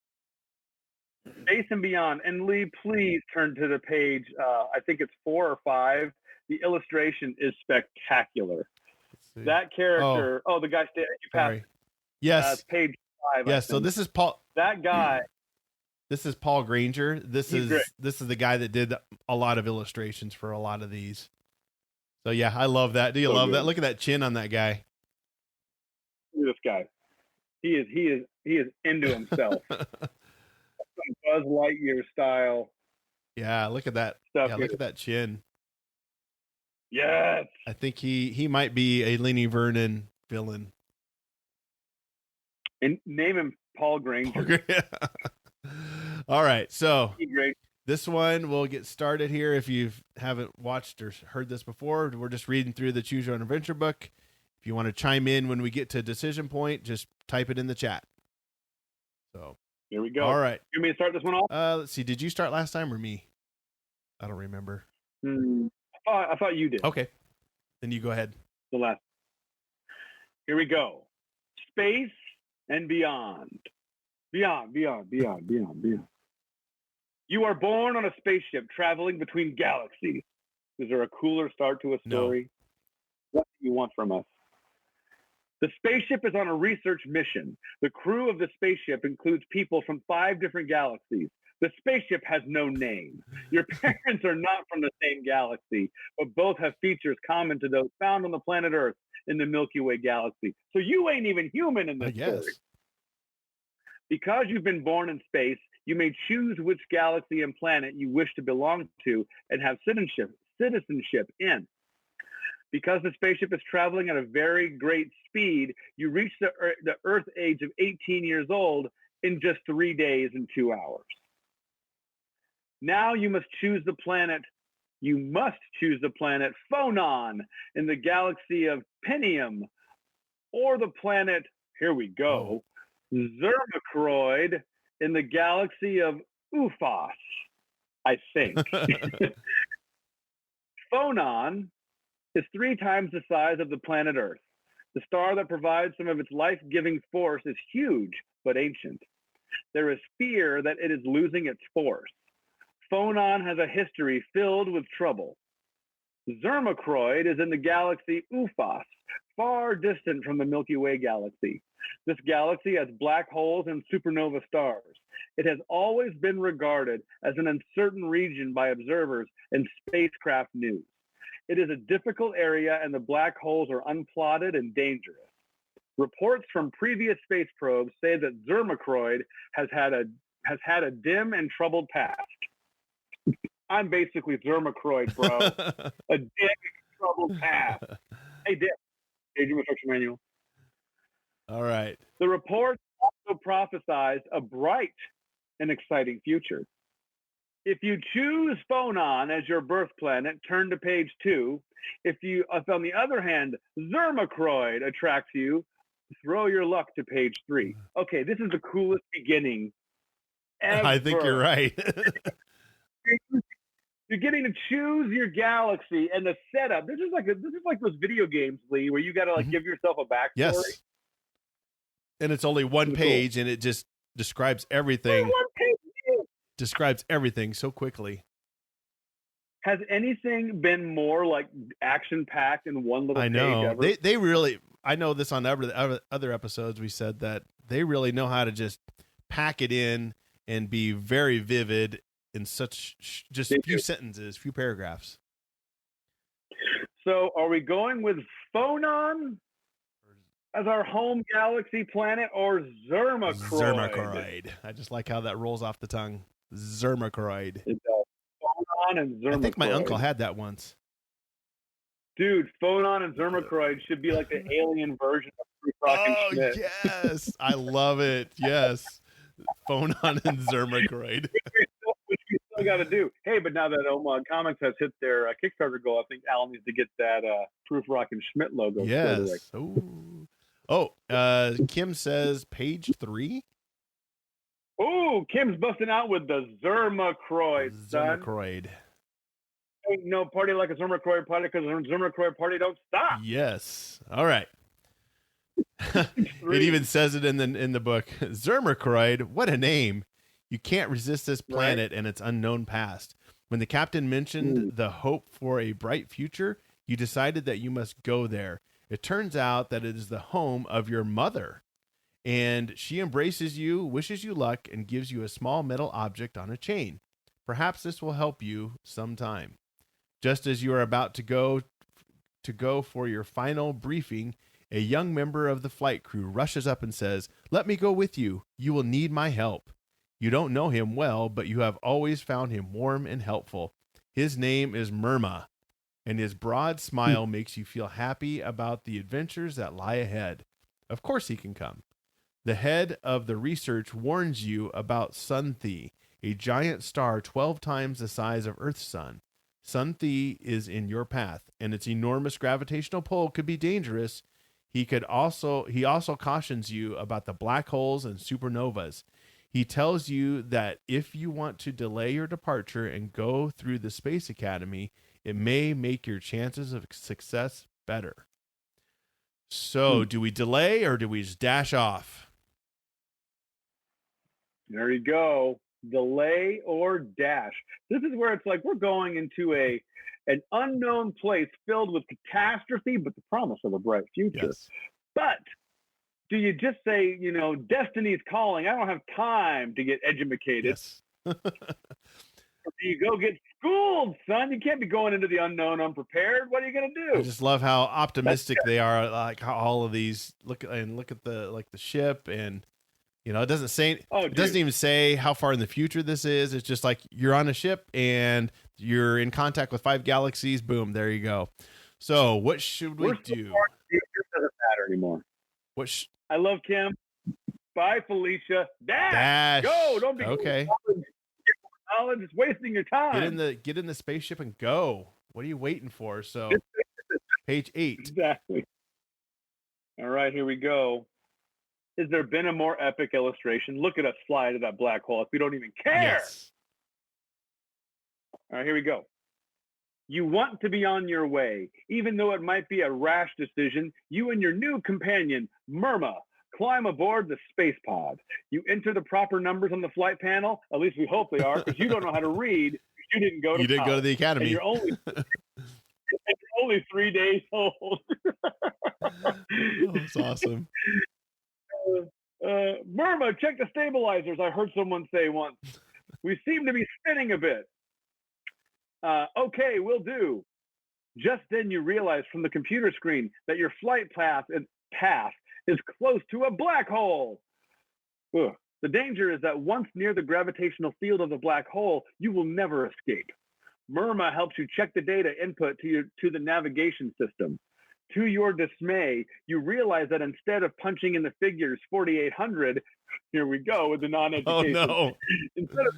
Space and Beyond. And Lee, please turn to the page. I think it's 4 or 5. The illustration is spectacular. That character. The guy you passed. Yes. Page 5. Yes. So this is Paul. That guy. This is Paul Granger. This is the guy that did a lot of illustrations for a lot of these. So yeah, I love that. Do you love that? Look at that chin on that guy. Look at this guy. He is into himself. Buzz Lightyear style. Yeah, look at that. Look at that chin. Yes. I think he might be a Lenny Vernon villain. And name him Paul Granger. All right, so this one we'll get started here. If you haven't watched or heard this before, we're just reading through the Choose Your Own Adventure book. If you want to chime in when we get to decision point, just type it in the chat. So Here we go. All right. You want me to start this one off? Let's see. Did you start last time or me? I don't remember. I thought you did. Okay. Then you go ahead. The last. Here we go. Space and beyond. Beyond. You are born on a spaceship traveling between galaxies. Is there a cooler start to a story? No. What do you want from us? The spaceship is on a research mission. The crew of the spaceship includes people from 5 different galaxies. The spaceship has no name. Your parents are not from the same galaxy, but both have features common to those found on the planet Earth in the Milky Way galaxy. So you ain't even human in this story. Because you've been born in space, you may choose which galaxy and planet you wish to belong to and have citizenship in. Because the spaceship is traveling at a very great speed, you reach the Earth age of 18 years old in just 3 days and 2 hours. Now you must choose the planet. You must choose the planet Phonon in the galaxy of Penium, or the planet, here we go, Zermacroid in the galaxy of Uphos, I think. Phonon is 3 times the size of the planet Earth. The star that provides some of its life-giving force is huge, but ancient. There is fear that it is losing its force. Phonon has a history filled with trouble. Zermacroid is in the galaxy Uphos, far distant from the Milky Way galaxy. This galaxy has black holes and supernova stars. It has always been regarded as an uncertain region by observers and spacecraft news. It is a difficult area, and the black holes are unplotted and dangerous. Reports from previous space probes say that Zermacroid has had a dim and troubled past. I'm basically Zermacroid, bro. A dim and troubled past. Hey, Dick. Agent Instruction Manual. All right. The report also prophesies a bright and exciting future. If you choose Phonon as your birth planet, turn to page 2. If on the other hand, Zermacroid attracts you, throw your luck to page 3. Okay, this is the coolest beginning ever. I think you're right. You're getting to choose your galaxy and the setup. This is like those video games, Lee, where you got to give yourself a backstory. Yes. And it's only one page, and it just describes everything. Describes everything so quickly. Has anything been more like action-packed in one little page ever? They really, I know this on other episodes, we said that they really know how to just pack it in and be very vivid in such just a few sentences, few paragraphs. So are we going with Phonon as our home galaxy planet, or Zermacroid? Zermacroid. I just like how that rolls off the tongue. Zermacroid. It does. Phonon and Zermacroid. I think my uncle had that once. Dude, Phonon and Zermacroid should be like the alien version of Proof Rock and Schmidt. Yes. I love it. Yes. Phonon and Zermacroid. Which we still got to do. Hey, but now that Omug Comics has hit their Kickstarter goal, I think Alan needs to get that Proof Rock and Schmidt logo. Yes. Kim says page 3. Oh, Kim's busting out with the Zermacroid, son. Zermacroid. Ain't no party like a Zermacroid party, because a Zermacroid party don't stop. Yes. All right. It even says it in the book. Zermacroid, what a name. You can't resist this planet and its unknown past. When the captain mentioned the hope for a bright future, you decided that you must go there. It turns out that it is the home of your mother, and she embraces you, wishes you luck, and gives you a small metal object on a chain. Perhaps this will help you sometime. Just as you are about to go for your final briefing, a young member of the flight crew rushes up and says, "Let me go with you. You will need my help." You don't know him well, but you have always found him warm and helpful. His name is Murma, and his broad smile makes you feel happy about the adventures that lie ahead. Of course he can come. The head of the research warns you about Sunthi, a giant star 12 times the size of Earth's sun. Sunthi is in your path, and its enormous gravitational pull could be dangerous. He also cautions you about the black holes and supernovas. He tells you that if you want to delay your departure and go through the Space Academy, it may make your chances of success better. So, do we delay or do we just dash off? There you go. Delay or dash. This is where it's like we're going into an unknown place filled with catastrophe, but the promise of a bright future. Yes. But do you just say, destiny's calling? I don't have time to get educated. Yes. Or do you go get schooled, son? You can't be going into the unknown unprepared. What are you going to do? I just love how optimistic they are. Like how all of these look at the ship, and it doesn't say, it doesn't even say how far in the future this is. It's just like you're on a ship and you're in contact with 5 galaxies. Boom, there you go. So what should we do? It doesn't matter anymore. I love Kim. Bye, Felicia. Dash. Go. Don't be okay. Knowledge is wasting your time. Get in the spaceship and go. What are you waiting for? So page 8. Exactly. All right, here we go. Has there been a more epic illustration? Look at us fly to that black hole if we don't even care. Yes. All right, here we go. You want to be on your way. Even though it might be a rash decision, you and your new companion, Myrma, climb aboard the space pod. You enter the proper numbers on the flight panel. At least we hope they are, because you don't know how to read. You didn't go to the academy. And you're only 3 days old. That's awesome. Myrma, check the stabilizers, I heard someone say once. We seem to be spinning a bit. Okay, will do. Just then you realize from the computer screen that your flight path is close to a black hole. Ugh. The danger is that once near the gravitational field of the black hole, you will never escape. Myrma helps you check the data input to the navigation system. To your dismay, you realize that instead of punching in the figures 4,800, here we go with the non-education. Oh, no. Instead of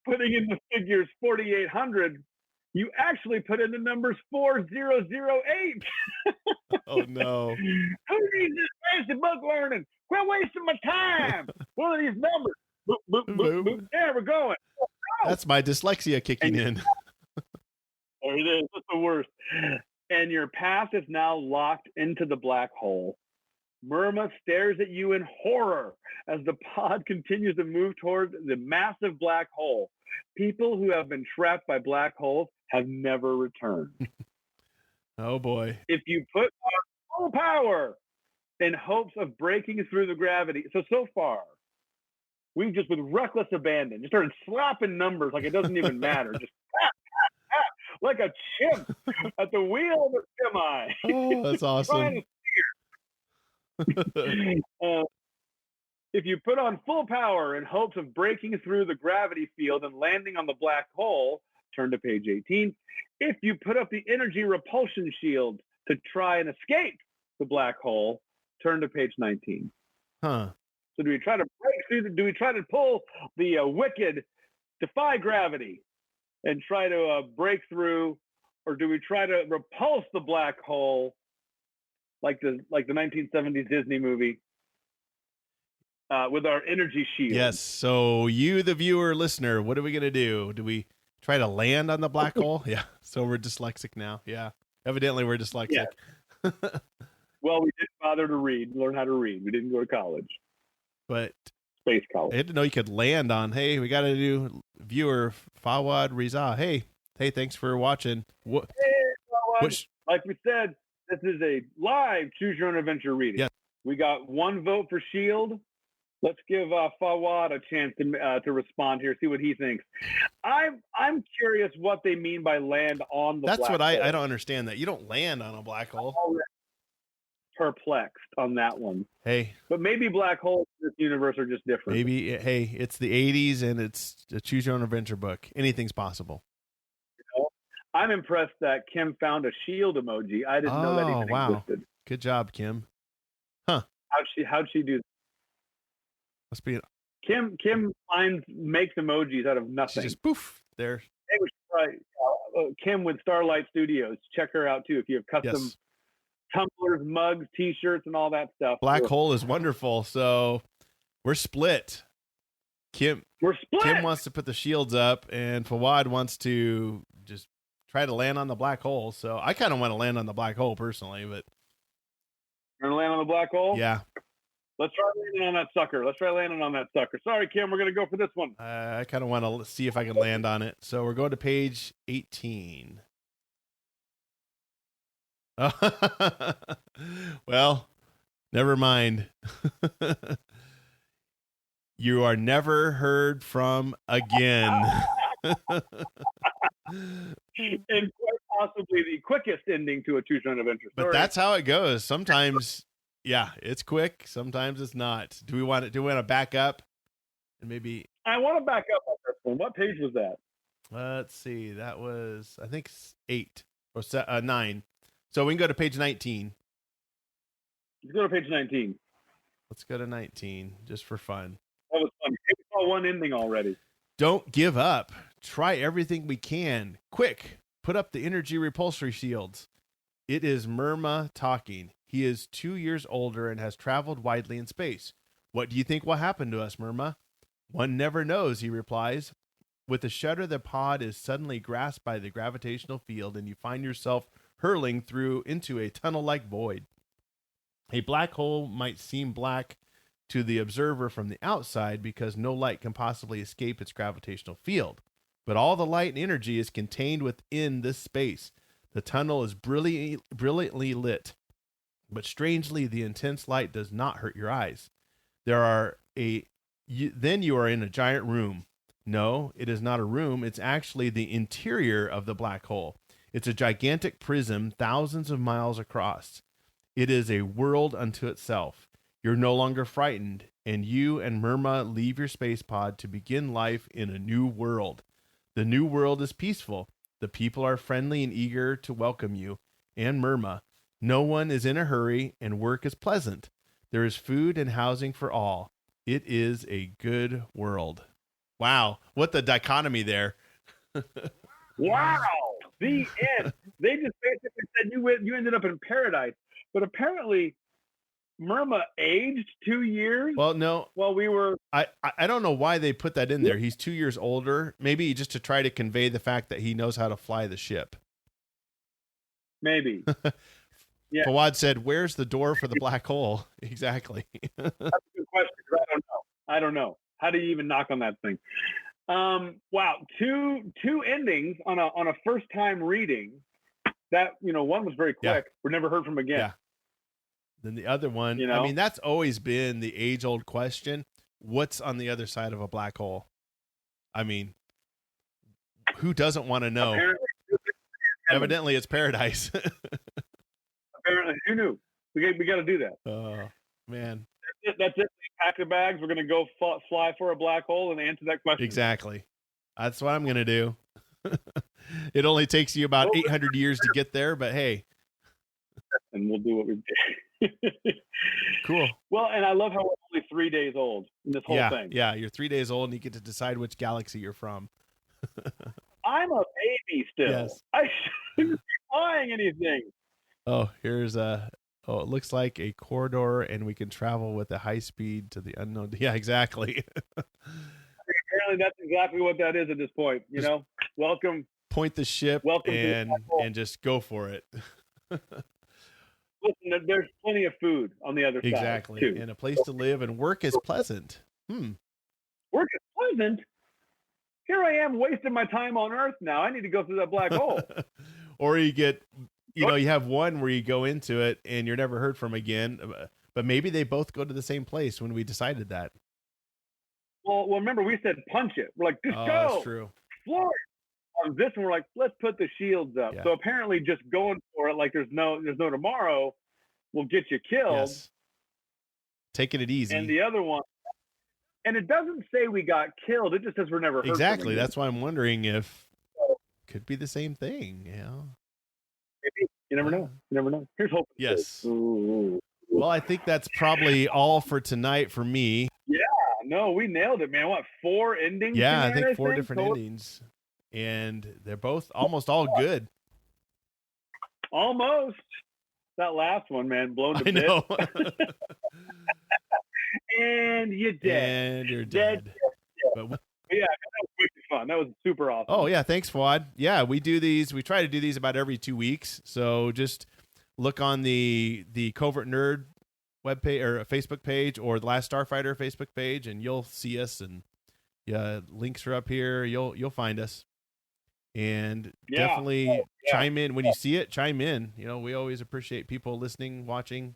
putting in the figures 4,800, you actually put in the numbers 4008. Oh, no. Who needs this fancy book learning? Quit wasting my time. What are these numbers? Boop, boop, boop, boop. There we're going. Oh, no. That's my dyslexia kicking in. There it is. That's the worst. And your path is now locked into the black hole. Myrma stares at you in horror as the pod continues to move toward the massive black hole. People who have been trapped by black holes have never returned. Oh, boy. If you put on full power in hopes of breaking through the gravity. So far, we've just, with reckless abandon, just started slapping numbers like it doesn't even matter. Just like a chimp at the wheel of a semi. Oh, that's awesome. If you put on full power in hopes of breaking through the gravity field and landing on the black hole, turn to page 18. If you put up the energy repulsion shield to try and escape the black hole, turn to page 19. Huh. So do we try to break through? Do we try to pull the wicked, defy gravity, and try to break through, or do we try to repulse the black hole, like the 1970s Disney movie, with our energy shield? Yes. So you, the viewer, listener, what are we gonna do? Do we try to land on the black hole? Yeah. So we're dyslexic now. Yeah. Evidently, we're dyslexic. Yeah. Well, we didn't bother to learn how to read. We didn't go to college. But space college. I didn't know you could land on. Hey, we got to do viewer Fawad Riza. Hey, thanks for watching. Hey, Fawad. Like we said, this is a live choose your own adventure reading. Yes. We got one vote for Shield. Let's give Fawad a chance to respond here, see what he thinks. I'm curious what they mean by land on the. That's black what hole. I don't understand. That you don't land on a black hole. Perplexed on that one. Hey, but maybe black holes in this universe are just different. Maybe, hey, it's the 80s and it's a choose your own adventure book. Anything's possible. I'm impressed that Kim found a shield emoji. I didn't know that even existed. Good job, Kim. Huh? How'd she do that? Must be Kim makes emojis out of nothing. She just poof there. Hey, we should try, Kim with Star Lite Studios. Check her out too if you have custom tumblers, mugs, t-shirts, and all that stuff. Black hole is wonderful. So we're split. We're split. Kim wants to put the shields up, and Fawad wants to just try to land on the black hole. So I kind of want to land on the black hole personally, but You're gonna land on the black hole? yeah, Let's try landing on that sucker. Sorry, Kim, we're gonna go for this one. I kind of want to see if I can land on it. So we're going to page 18. Well, never mind. You are never heard from again. And quite possibly the quickest ending to a True Shine Adventure story. But that's how it goes. Sometimes, yeah, it's quick. Sometimes it's not. Do we want to back up and maybe? I want to back up on this one. What page was that? Let's see. That was, I think, 8 or 9. So we can go to page 19. Let's go to page 19. Let's go to 19 just for fun. That was funny. We saw one ending already. Don't give up. Try everything we can. Quick, put up the energy repulsory shields. It is Murma talking. He is 2 years older and has traveled widely in space. What do you think will happen to us, Murma? One never knows, he replies. With a shudder, the pod is suddenly grasped by the gravitational field, and you find yourself hurling through into a tunnel-like void. A black hole might seem black to the observer from the outside because no light can possibly escape its gravitational field. But all the light and energy is contained within this space. The tunnel is brilliantly lit. But strangely, the intense light does not hurt your eyes. Then you are in a giant room. No, it is not a room. It's actually the interior of the black hole. It's a gigantic prism thousands of miles across. It is a world unto itself. You're no longer frightened, and you and Murma leave your space pod to begin life in a new world. The new world is peaceful. The people are friendly and eager to welcome you and Murma. No one is in a hurry, and work is pleasant. There is food and housing for all. It is a good world. Wow, what the dichotomy there. Wow, the end. They just basically said you ended up in paradise, but apparently Murma aged 2 years. Well, no. While we were, I don't know why they put that in there. He's 2 years older, maybe just to try to convey the fact that he knows how to fly the ship. Maybe. Yeah. Fawad said, "Where's the door for the black hole?" Exactly. That's a good question. I don't know. How do you even knock on that thing? Wow, two endings on a first time reading. That one was very quick. Yeah. We're never heard from again. Yeah. Then the other one, I mean, that's always been the age old question: what's on the other side of a black hole? I mean, who doesn't want to know? Evidently, it's paradise. Apparently, who knew? We got to do that. Oh man. That's it. Pack the bags. We're going to go fly for a black hole and answer that question. Exactly. That's what I'm going to do. It only takes you about 800 years to get there, but hey. And we'll do what we did. Cool. Well, and I love how we're only 3 days old in this whole thing. Yeah, you're 3 days old and you get to decide which galaxy you're from. I'm a baby still. Yes. I shouldn't be flying anything. Oh, here's it looks like a corridor, and we can travel with a high speed to the unknown. Yeah, exactly. Apparently, that's exactly what that is at this point. Welcome. Point the ship and just go for it. Listen, there's plenty of food on the other side. Exactly, too. And a place to live, and work is pleasant. Work is pleasant. Here I am wasting my time on Earth now. I need to go through that black hole. Or you get. You have one where you go into it and you're never heard from again, but maybe they both go to the same place when we decided that. Well, remember we said punch it. We're like, just go. That's true. Floor it. On this one, we're like, let's put the shields up. Yeah. So apparently just going for it like there's no tomorrow will get you killed. Yes. Taking it easy. And the other one, and it doesn't say we got killed. It just says we're never heard Exactly. from again. That's why I'm wondering if it could be the same thing. Maybe. You never know. Here's hope. Yes. Ooh. Well, I think that's probably all for tonight for me. Yeah, no, we nailed it, man. What, 4 endings? Yeah, I tonight, think 4 different total? endings. And they're both almost all good. Almost. That last one, man, blown to bits. I know. And you're dead. And you're dead. But Yeah, that was wicked fun. That was super awesome. oh yeah, thanks, Fuad. Yeah, we do these. We try to do these about every 2 weeks. So just look on the Covert Nerd webpage or Facebook page or the Last Starfighter Facebook page, and you'll see us. And yeah, links are up here. You'll find us. And definitely chime in when you see it. Chime in. You know, we always appreciate people listening, watching,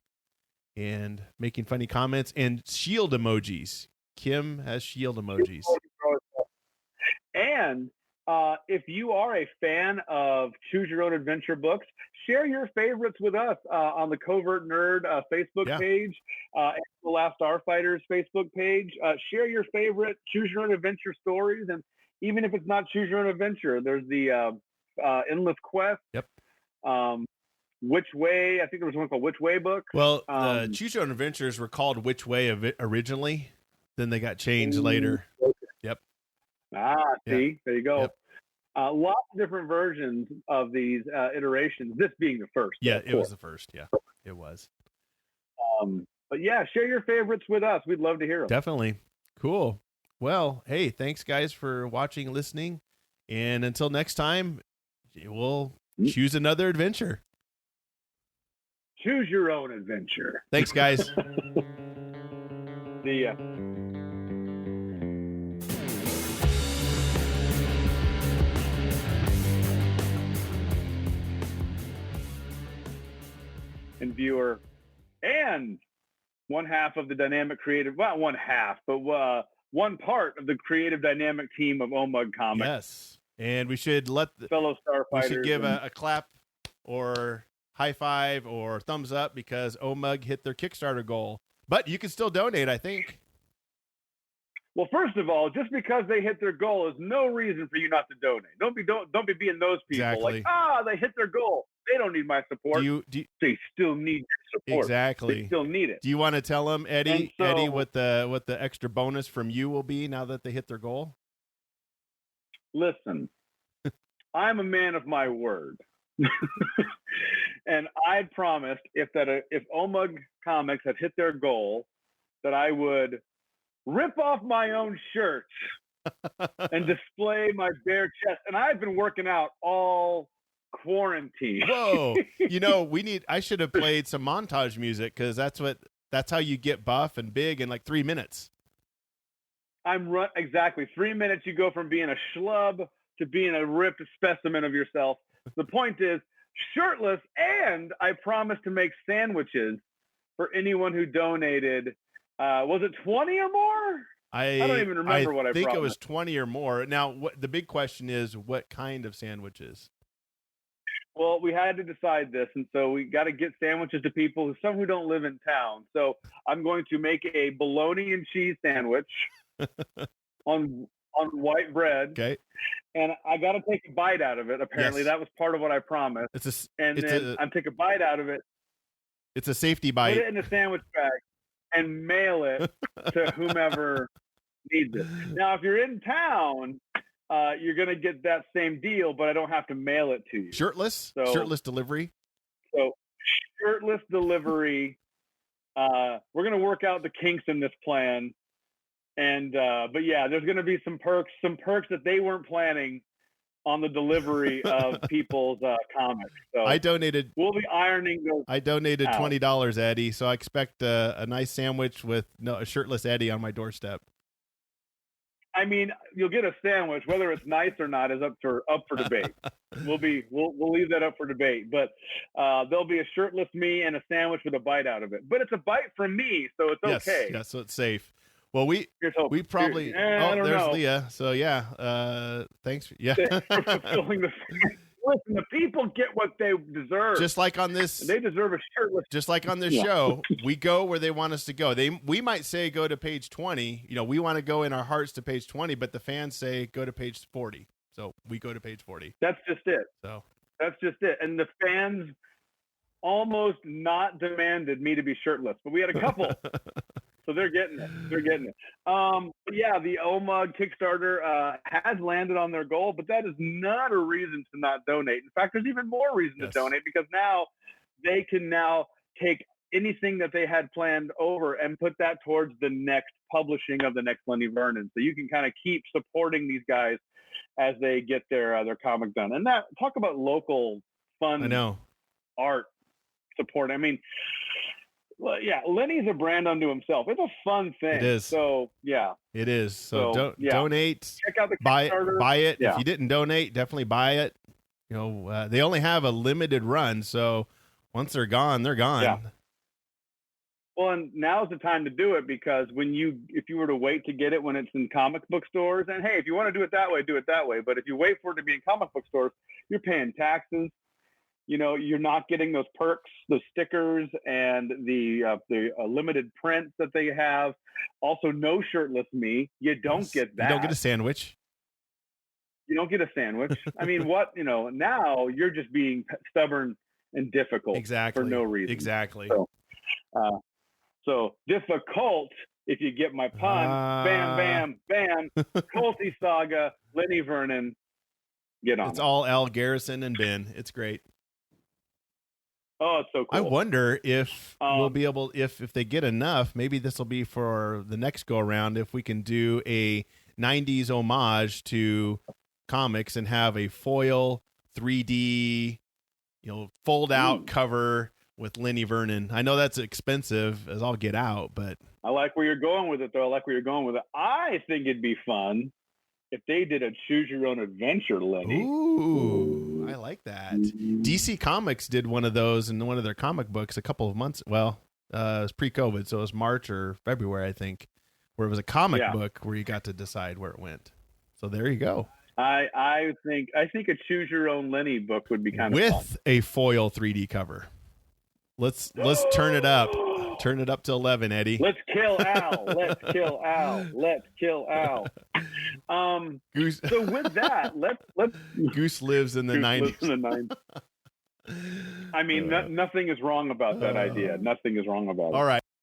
and making funny comments and shield emojis. Kim has shield emojis. And if you are a fan of Choose Your Own Adventure books, share your favorites with us on the Covert Nerd Facebook page and the Last Starfighters Facebook page. Share your favorite Choose Your Own Adventure stories. And even if it's not Choose Your Own Adventure, there's the Endless Quest. Yep. Which Way? I think there was one called Which Way book. Well, the Choose Your Own Adventures were called Which Way originally. Then they got changed later. Okay. Yep. See, there you go. Yep. Lots of different versions of these iterations, this being the first. Yeah, it was the first. Yeah, it was. But yeah, share your favorites with us. We'd love to hear them. Definitely. Cool. Well, hey, thanks guys for watching, listening. And until next time, we'll choose another adventure. Choose your own adventure. Thanks, guys. See ya. And viewer, and one half of the dynamic creative, well, one half, but one part of the creative dynamic team of Omug Comics. Yes, and we should let the fellow Starfighters. We should give a clap or high five or thumbs up because Omug hit their Kickstarter goal. But you can still donate, I think. Well, first of all, just because they hit their goal is no reason for you not to donate. Don't be being those people exactly. Like, they hit their goal. They don't need my support. They still need your support. Exactly. They still need it. Do you want to tell them, Eddie, what the extra bonus from you will be now that they hit their goal? Listen, I'm a man of my word. And I promised if Omug Comics had hit their goal, that I would rip off my own shirt and display my bare chest. And I've been working out all quarantine. Whoa. I should have played some montage music because that's how you get buff and big in like 3 minutes. Exactly. 3 minutes, you go from being a schlub to being a ripped specimen of yourself. The point is, shirtless, and I promised to make sandwiches for anyone who donated. Was it 20 or more? I don't even remember what I promised. I think it was 20 or more. Now, the big question is, what kind of sandwiches? Well, we had to decide this, and so we got to get sandwiches to people, some who don't live in town. So I'm going to make a bologna and cheese sandwich on white bread. Okay. And I got to take a bite out of it. Apparently, that was part of what I promised. I'm take a bite out of it. It's a safety bite. Put it in a sandwich bag and mail it to whomever needs it. Now, if you're in town, you're going to get that same deal, but I don't have to mail it to you. Shirtless delivery. So shirtless delivery. We're going to work out the kinks in this plan. And, but yeah, there's going to be some perks that they weren't planning on the delivery of people's comics. So we'll be ironing those. I donated $20, Eddie. So I expect a nice sandwich with a shirtless Eddie on my doorstep. I mean, you'll get a sandwich. Whether it's nice or not is up for debate. We'll leave that up for debate. But there'll be a shirtless me and a sandwich with a bite out of it. But it's a bite from me, so it's okay. Yeah, so it's safe. Well, we probably. There's know. Leah. So yeah, thanks. For fulfilling the. Listen, the people get what they deserve. Just like on this, they deserve a shirtless. Just like on this show, we go where they want us to go. We might say go to page 20. We want to go in our hearts to page 20, but the fans say go to page 40. So we go to page 40. That's just it. So that's just it. And the fans almost not demanded me to be shirtless, but we had a couple. So they're getting it. But yeah, the Omug Kickstarter has landed on their goal, but that is not a reason to not donate. In fact, there's even more reason to donate because now they can take anything that they had planned over and put that towards the next publishing of the next Lenny Vernon. So you can kind of keep supporting these guys as they get their comic done. And that, talk about local fun I know. art support. I mean, well, yeah, Lenny's a brand unto himself. It's a fun thing. It is. So yeah, It is. So donate, check out the buy it. Yeah. If you didn't donate, definitely buy it. You know, they only have a limited run, so once they're gone, they're gone. Yeah. Well, and now's the time to do it, because if you were to wait to get it when it's in comic book stores, and hey, if you want to do it that way, do it that way. But if you wait for it to be in comic book stores, you're paying taxes. You know, you're not getting those perks, those stickers, and the limited prints that they have. Also, no shirtless me. You don't get that. You don't get a sandwich. You don't get a sandwich. I mean, what, now you're just being stubborn and difficult. Exactly. For no reason. Exactly. So difficult, if you get my pun. Bam, bam, bam. Colty Saga, Lenny Vernon. Get on. It's all Al Garrison and Ben. It's great. Oh, it's so cool. I wonder if we'll be able, if they get enough, maybe this will be for the next go around, if we can do a 90s homage to comics and have a foil 3D, fold out cover with Lenny Vernon. I know that's expensive as all get out, but I like where you're going with it, though. I think it'd be fun if they did a choose your own adventure, Lenny. Ooh, I like that. DC Comics did one of those in one of their comic books a couple of months. Well, it was pre-COVID, so it was March or February, I think, where it was a comic book where you got to decide where it went. So there you go. I think a choose your own Lenny book would be kind of fun. With a foil 3D cover. Let's turn it up. Turn it up to 11, Eddie. Let's kill Al. Let's kill Al. Let's kill Al. Goose. So with that, let's Goose lives in the 90s. I mean, nothing is wrong about that idea. Nothing is wrong about it. All right.